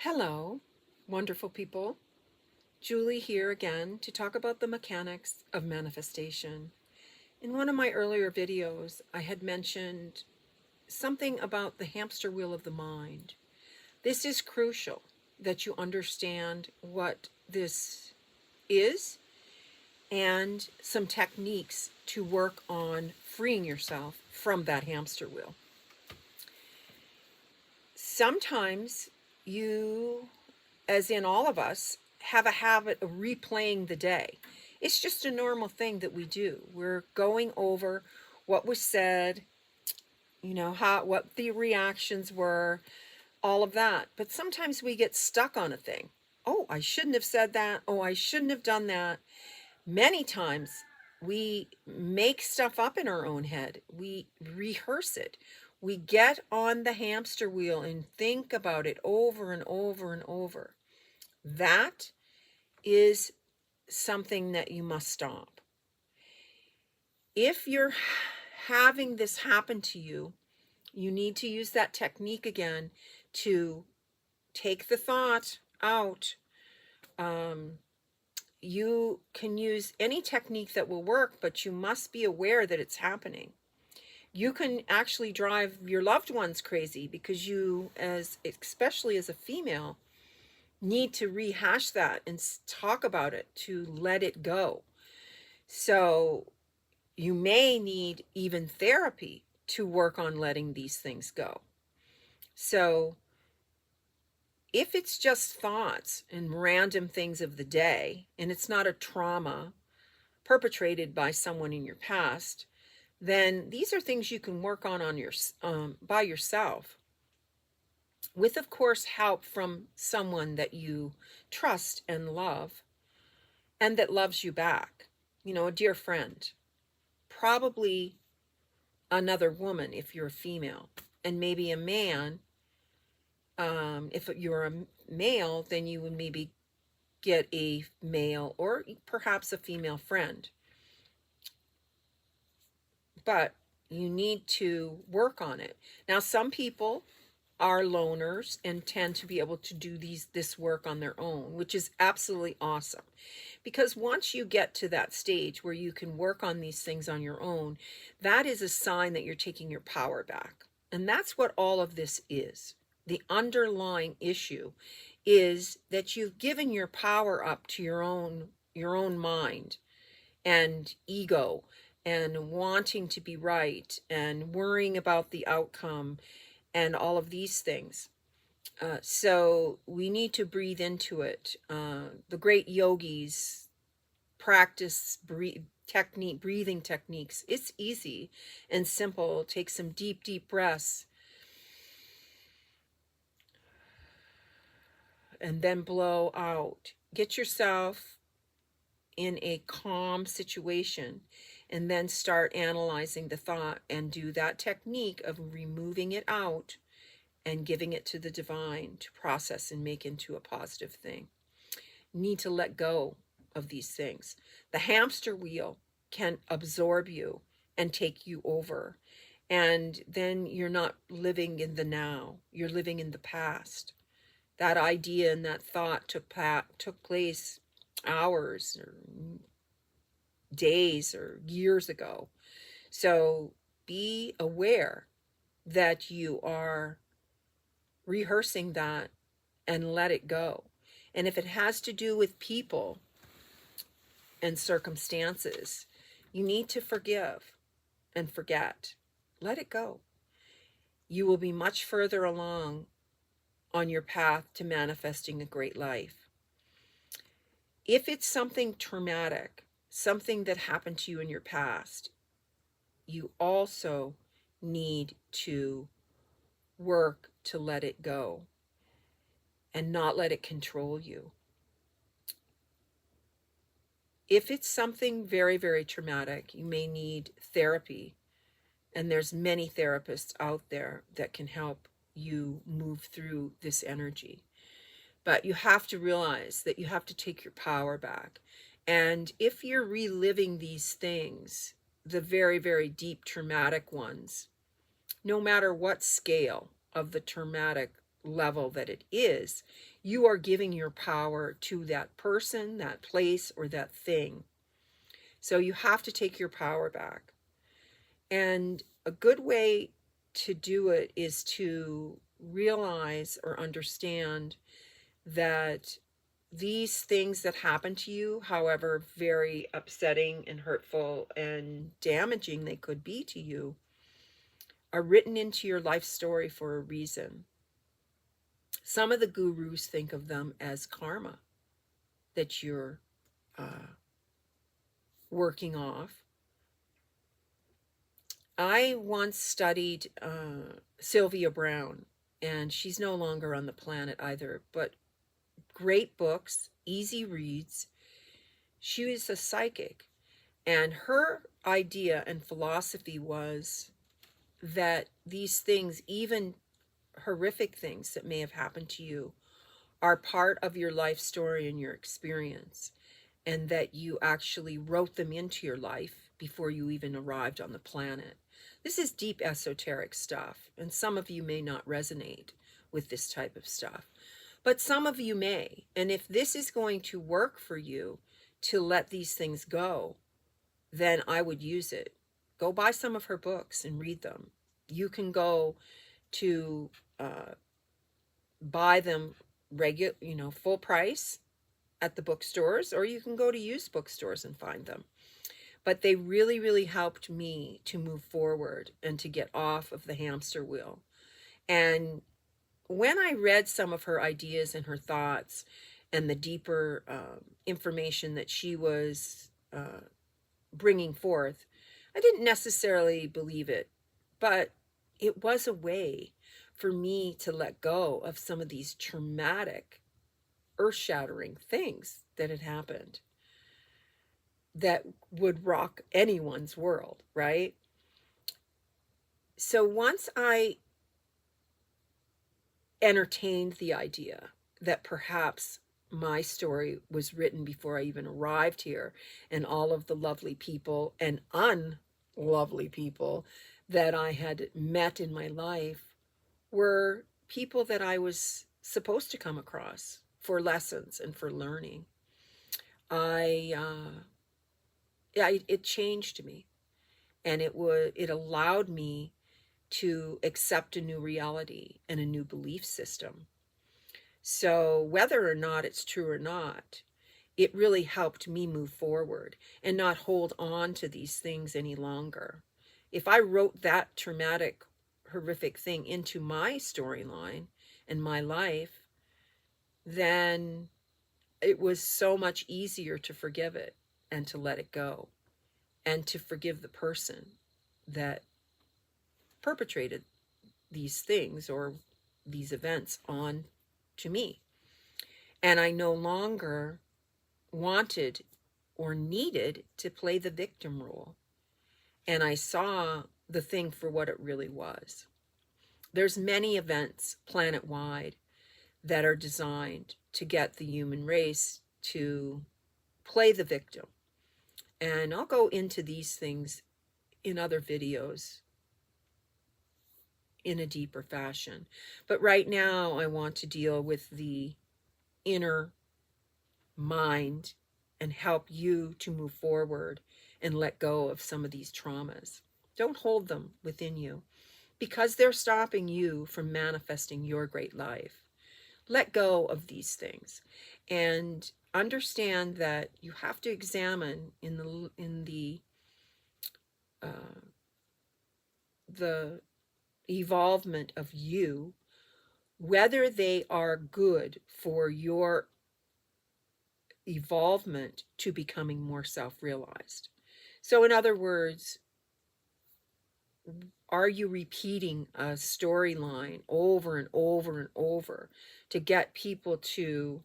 Hello, wonderful people. Julie here again to talk about the mechanics of manifestation. In one of my earlier videos, I had mentioned something about the hamster wheel of the mind. This is crucial that you understand what this is and some techniques to work on freeing yourself from that hamster wheel. Sometimes you, as in all of us, have a habit of replaying the day. It's just a normal thing that we do. We're going over what was said, what the reactions were, all of that. But sometimes we get stuck on a thing. Oh, I shouldn't have said that. Oh, I shouldn't have done that. Many times we make stuff up in our own head. We rehearse it. We get on the hamster wheel and think about it over and over and over. That is something that you must stop. If you're having this happen to you, you need to use that technique again to take the thought out. You can use any technique that will work, but you must be aware that it's happening. You can actually drive your loved ones crazy because you, especially as a female, need to rehash that and talk about it to let it go. So you may need even therapy to work on letting these things go. So if it's just thoughts and random things of the day, and it's not a trauma perpetrated by someone in your past, then these are things you can work on your by yourself, with, of course, help from someone that you trust and love, and that loves you back. A dear friend, probably another woman if you're a female, and maybe a man. If you're a male, then you would maybe get a male or perhaps a female friend. But you need to work on it. Now, some people are loners and tend to be able to do this work on their own, which is absolutely awesome. Because once you get to that stage where you can work on these things on your own, that is a sign that you're taking your power back. And that's what all of this is. The underlying issue is that you've given your power up to your own mind and ego and wanting to be right and worrying about the outcome and all of these things. So we need to breathe into it. The great yogis practice breathing techniques. It's easy and simple. Take some deep, deep breaths and then blow out. Get yourself in a calm situation and then start analyzing the thought and do that technique of removing it out and giving it to the divine to process and make into a positive thing. You need to let go of these things. The hamster wheel can absorb you and take you over. And then you're not living in the now, you're living in the past. That idea and that thought took place hours or days or years ago. So be aware that you are rehearsing that and let it go. And if it has to do with people and circumstances, you need to forgive and forget. Let it go. You will be much further along on your path to manifesting a great life. If it's something traumatic, something that happened to you in your past, you also need to work to let it go and not let it control you. If it's something very, very traumatic, you may need therapy. And there's many therapists out there that can help you move through this energy. But you have to realize that you have to take your power back. And if you're reliving these things, the very, very deep traumatic ones, no matter what scale of the traumatic level that it is, you are giving your power to that person, that place, or that thing. So you have to take your power back. And a good way to do it is to realize or understand that these things that happen to you, however very upsetting and hurtful and damaging they could be to you, are written into your life story for a reason. Some of the gurus think of them as karma that you're working off. I once studied Sylvia Browne, and she's no longer on the planet either, but great books, easy reads. She was a psychic, and her idea and philosophy was that these things, even horrific things that may have happened to you, are part of your life story and your experience, and that you actually wrote them into your life before you even arrived on the planet. This is deep esoteric stuff, and some of you may not resonate with this type of stuff, but some of you may. And if this is going to work for you to let these things go, then I would use it. Go buy some of her books and read them. You can go to buy them full price at the bookstores, or you can go to used bookstores and find them. But they really, really helped me to move forward and to get off of the hamster wheel. And when I read some of her ideas and her thoughts and the deeper information that she was bringing forth, I didn't necessarily believe it, but it was a way for me to let go of some of these traumatic, earth-shattering things that had happened that would rock anyone's world, right? So once I entertained the idea that perhaps my story was written before I even arrived here, and all of the lovely people and unlovely people that I had met in my life were people that I was supposed to come across for lessons and for learning, it changed me, and it allowed me to accept a new reality and a new belief system. So whether or not it's true or not, it really helped me move forward and not hold on to these things any longer. If I wrote that traumatic, horrific thing into my storyline and my life, then it was so much easier to forgive it and to let it go and to forgive the person that perpetrated these things or these events on to me. And I no longer wanted or needed to play the victim role. And I saw the thing for what it really was. There's many events planet-wide that are designed to get the human race to play the victim. And I'll go into these things in other videos in a deeper fashion. But right now I want to deal with the inner mind and help you to move forward and let go of some of these traumas. Don't hold them within you because they're stopping you from manifesting your great life. Let go of these things and understand that you have to examine in the evolvement of you whether they are good for your evolvement to becoming more self-realized. So in other words, are you repeating a storyline over and over and over to get people to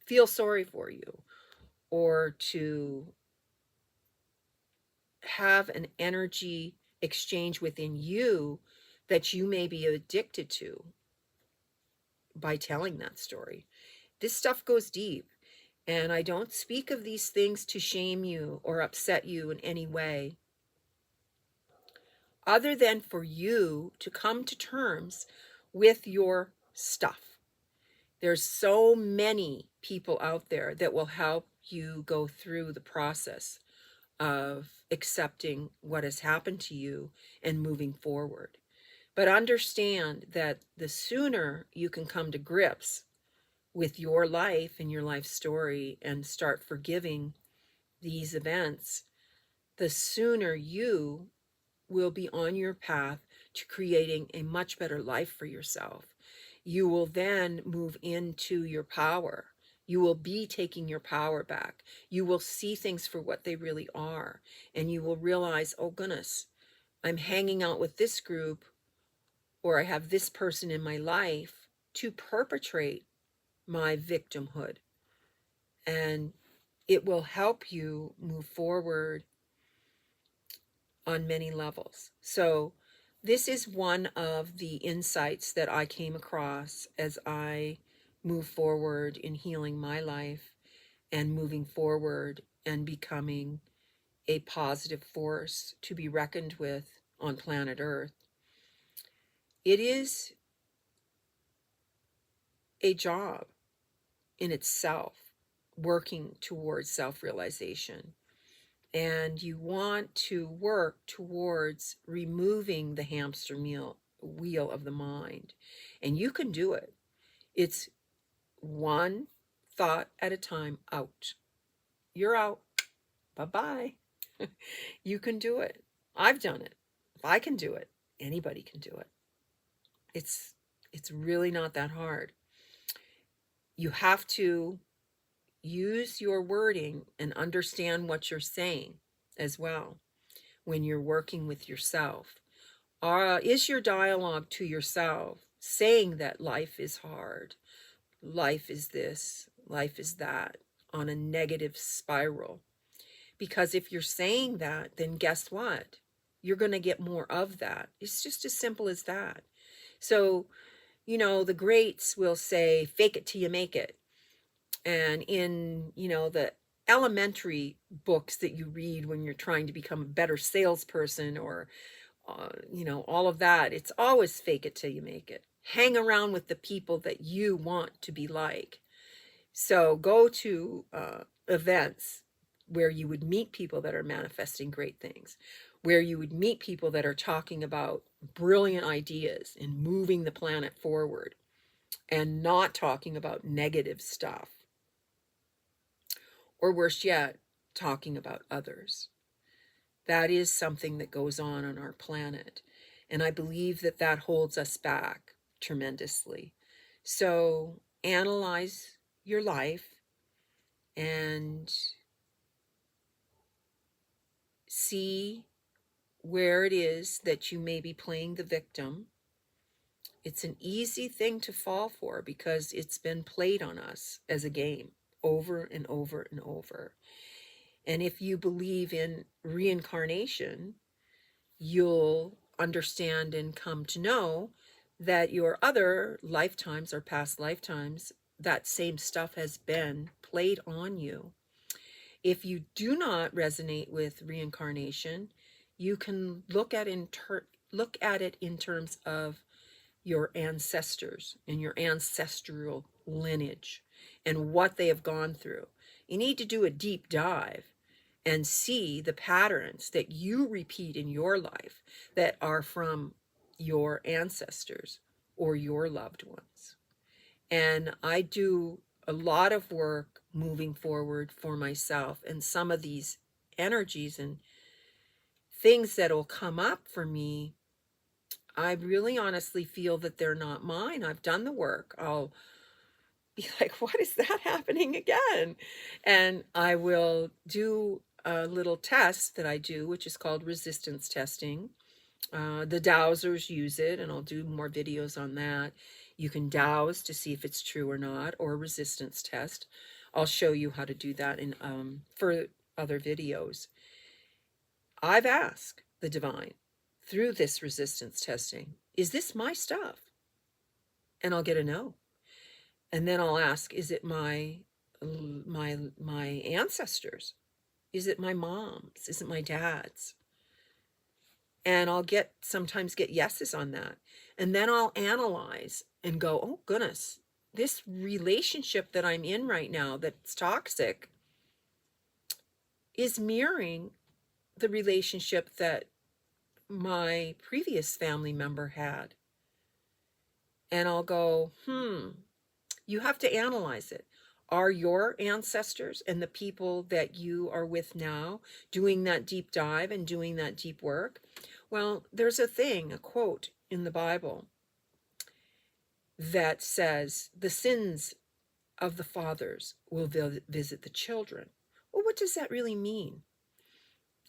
feel sorry for you, or to have an energy exchange within you that you may be addicted to by telling that story? This stuff goes deep, and I don't speak of these things to shame you or upset you in any way, other than for you to come to terms with your stuff. There's so many people out there that will help you go through the process of accepting what has happened to you and moving forward. But understand that the sooner you can come to grips with your life and your life story and start forgiving these events, the sooner you will be on your path to creating a much better life for yourself. You will then move into your power. You will be taking your power back. You will see things for what they really are. And you will realize, oh goodness, I'm hanging out with this group, or I have this person in my life to perpetrate my victimhood. And it will help you move forward on many levels. So this is one of the insights that I came across as I move forward in healing my life and moving forward and becoming a positive force to be reckoned with on planet Earth. It is a job in itself, working towards self-realization. And you want to work towards removing the hamster wheel of the mind. And you can do it. It's one thought at a time out. You're out. Bye-bye. You can do it. I've done it. If I can do it, anybody can do it. It's really not that hard. You have to use your wording and understand what you're saying as well when you're working with yourself. Is your dialogue to yourself saying that life is hard, life is this, life is that, on a negative spiral? Because if you're saying that, then guess what? You're going to get more of that. It's just as simple as that. So, the greats will say, fake it till you make it. And in, the elementary books that you read when you're trying to become a better salesperson or, all of that, it's always fake it till you make it. Hang around with the people that you want to be like. So go to events where you would meet people that are manifesting great things, where you would meet people that are talking about brilliant ideas and moving the planet forward and not talking about negative stuff. Or worse yet, talking about others. That is something that goes on our planet. And I believe that that holds us back tremendously. So analyze your life and see where it is that you may be playing the victim. It's an easy thing to fall for because it's been played on us as a game over and over and over. And if you believe in reincarnation, you'll understand and come to know that your other lifetimes or past lifetimes, that same stuff has been played on you. If you do not resonate with reincarnation, you can look at it in terms of your ancestors and your ancestral lineage and what they have gone through. You need to do a deep dive and see the patterns that you repeat in your life that are from your ancestors or your loved ones. And I do a lot of work moving forward for myself, and some of these energies and things that will come up for me, I really honestly feel that they're not mine. I've done the work. I'll be like, what is that happening again? And I will do a little test that I do, which is called resistance testing. The dowsers use it, and I'll do more videos on that. You can dowse to see if it's true or not, or resistance test. I'll show you how to do that in for other videos. I've asked the divine through this resistance testing, is this my stuff? And I'll get a no. And then I'll ask, is it my ancestors? Is it my mom's? Is it my dad's? And I'll sometimes get yeses on that. And then I'll analyze and go, oh goodness, this relationship that I'm in right now that's toxic is mirroring the relationship that my previous family member had. And I'll go, you have to analyze it. Are your ancestors and the people that you are with now doing that deep dive and doing that deep work? Well, there's a quote in the Bible that says, the sins of the fathers will visit the children. Well, what does that really mean?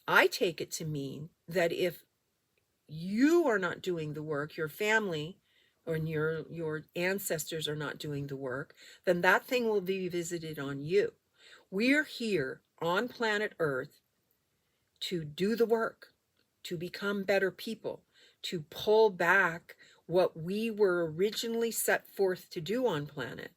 I take it to mean that if you are not doing the work, your family or your ancestors are not doing the work, then that thing will be visited on you. We're here on planet Earth to do the work, to become better people, to pull back what we were originally set forth to do on planet,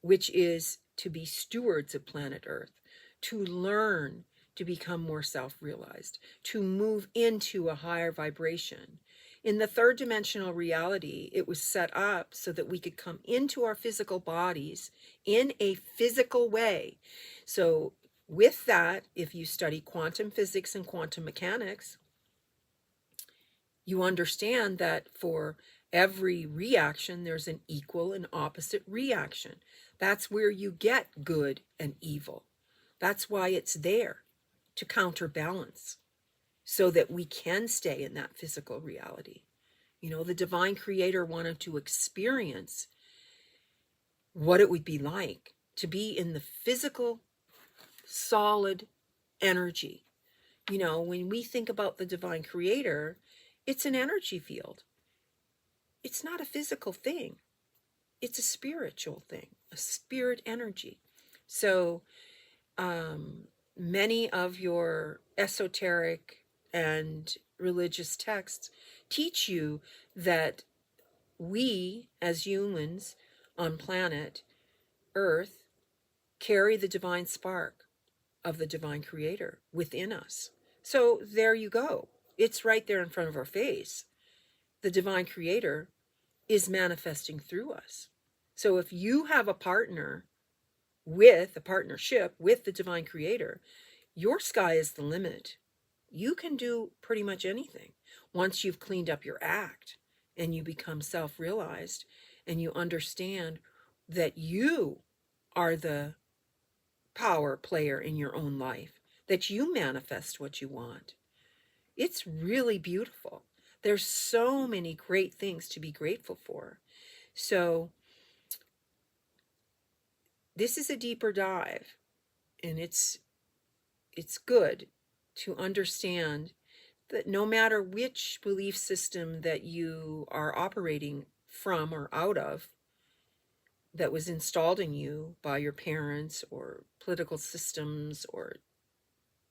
which is to be stewards of planet Earth, to learn to become more self-realized, to move into a higher vibration. In the third dimensional reality, it was set up so that we could come into our physical bodies in a physical way. So with that, if you study quantum physics and quantum mechanics, you understand that for every reaction, there's an equal and opposite reaction. That's where you get good and evil. That's why it's there, to counterbalance, so that we can stay in that physical reality. You know, the divine creator wanted to experience what it would be like to be in the physical, solid energy. You know, when we think about the divine creator, it's an energy field. It's not a physical thing. It's a spiritual thing, a spirit energy. So many of your esoteric and religious texts teach you that we as humans on planet Earth carry the divine spark of the divine creator within us. So there you go. It's right there in front of our face. The divine creator is manifesting through us. So if you have a partnership with the divine creator, your sky is the limit. You can do pretty much anything once you've cleaned up your act and you become self-realized and you understand that you are the power player in your own life, that you manifest what you want. It's really beautiful. There's so many great things to be grateful for. So this is a deeper dive, and it's good to understand that no matter which belief system that you are operating from or out of, that was installed in you by your parents or political systems or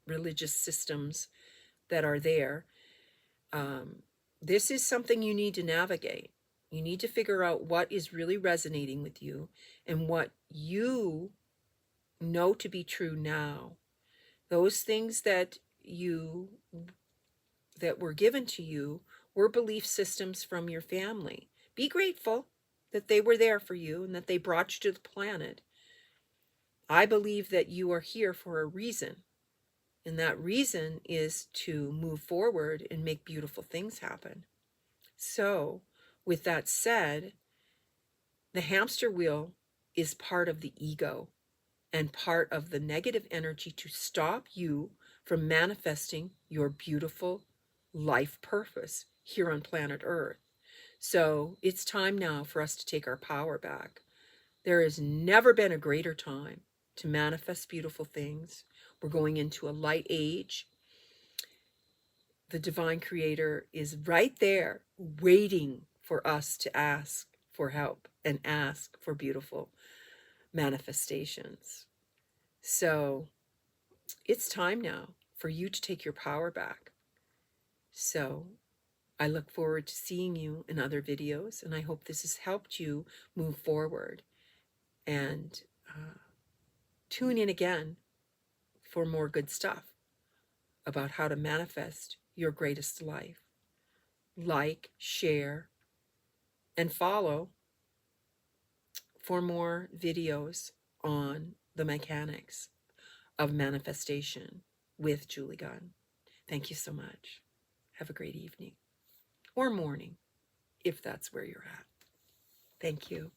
religious systems that are there, this is something you need to navigate. You need to figure out what is really resonating with you and what you know to be true now. Those things that were given to you were belief systems from your family. Be grateful that they were there for you and that they brought you to the planet. I believe that you are here for a reason, and that reason is to move forward and make beautiful things happen. So, with that said, the hamster wheel is part of the ego and part of the negative energy to stop you from manifesting your beautiful life purpose here on planet Earth. So it's time now for us to take our power back. There has never been a greater time to manifest beautiful things. We're going into a light age. The divine creator is right there waiting for us to ask for help and ask for beautiful manifestations. So it's time now for you to take your power back. So I look forward to seeing you in other videos, and I hope this has helped you move forward. And tune in again for more good stuff about how to manifest your greatest life. Like, share, and follow for more videos on the mechanics of manifestation with Julie Gunn. Thank you so much. Have a great evening or morning, if that's where you're at. Thank you.